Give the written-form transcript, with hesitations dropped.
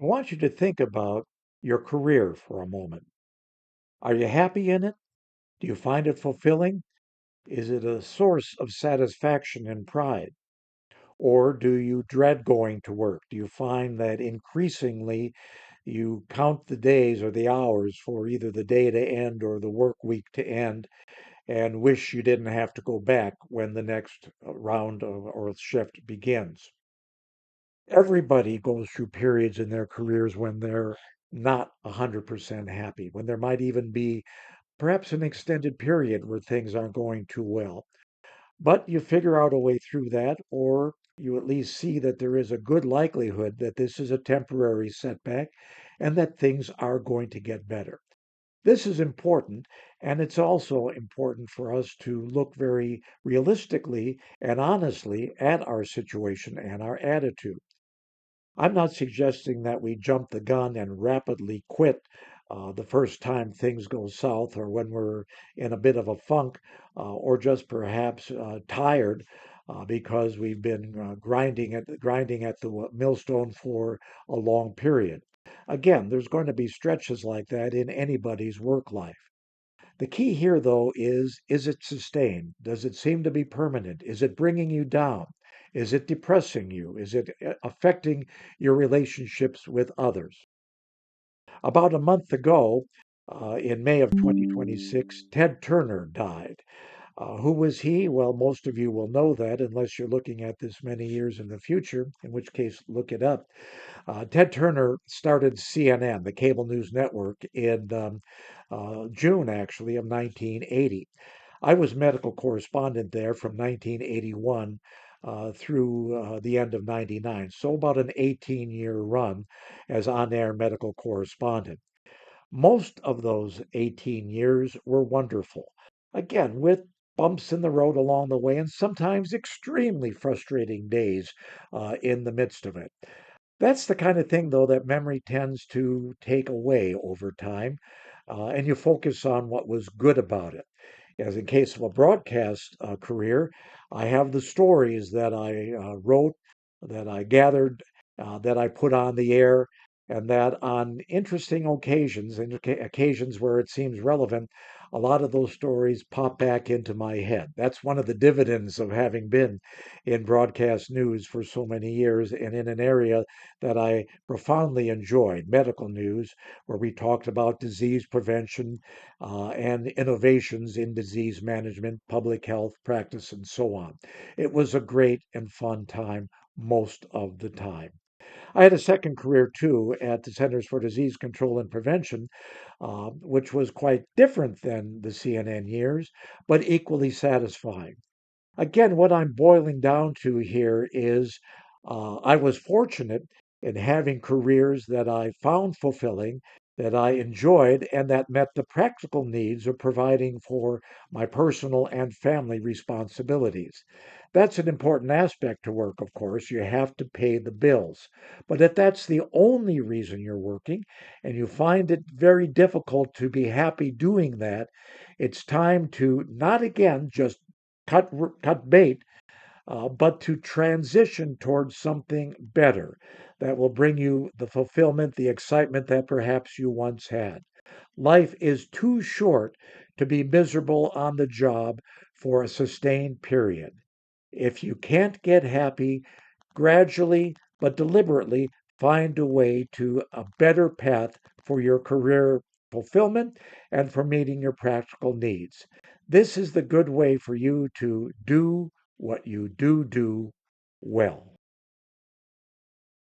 I want you to think about your career for a moment. Are you happy in it? Do you find it fulfilling? Is it a source of satisfaction and pride? Or do you dread going to work? Do you find that increasingly you count the days or the hours for either the day to end or the work week to end and wish you didn't have to go back when the next round or shift begins? Everybody goes through periods in their careers when they're not 100% happy, when there might even be perhaps an extended period where things aren't going too well. But you figure out a way through that, or you at least see that there is a good likelihood that this is a temporary setback and that things are going to get better. This is important, and it's also important for us to look very realistically and honestly at our situation and our attitude. I'm not suggesting that we jump the gun and rapidly quit the first time things go south or when we're in a bit of a funk or just perhaps tired because we've been grinding at the millstone for a long period. Again, there's going to be stretches like that in anybody's work life. The key here, though, is it sustained? Does it seem to be permanent? Is it bringing you down? Is it depressing you? Is it affecting your relationships with others? About a month ago, in May of 2026, Ted Turner died. Who was he? Well, most of you will know that unless you're looking at this many years in the future, in which case, look it up. Ted Turner started CNN, the cable news network, in June, actually, of 1980. I was medical correspondent there from 1981 through the end of 99, so about an 18-year run as on air medical correspondent. Most of those 18 years were wonderful. Again, with bumps in the road along the way and sometimes extremely frustrating days in the midst of it. That's the kind of thing, though, that memory tends to take away over time, and you focus on what was good about it. As in case of a broadcast career, I have the stories that I wrote, that I gathered, that I put on the air, and that on interesting occasions, and occasions where it seems relevant, a lot of those stories pop back into my head. That's one of the dividends of having been in broadcast news for so many years and in an area that I profoundly enjoyed, medical news, where we talked about disease prevention and innovations in disease management, public health practice, and so on. It was a great and fun time most of the time. I had a second career too at the Centers for Disease Control and Prevention, which was quite different than the CNN years, but equally satisfying. Again, what I'm boiling down to here is I was fortunate in having careers that I found fulfilling, that I enjoyed, and that met the practical needs of providing for my personal and family responsibilities. That's an important aspect to work, of course. You have to pay the bills. But if that's the only reason you're working and you find it very difficult to be happy doing that, it's time to not again just cut bait, but to transition towards something better that will bring you the fulfillment, the excitement that perhaps you once had. Life is too short to be miserable on the job for a sustained period. If you can't get happy, gradually but deliberately find a way to a better path for your career fulfillment and for meeting your practical needs. This is the good way for you to do what you do well.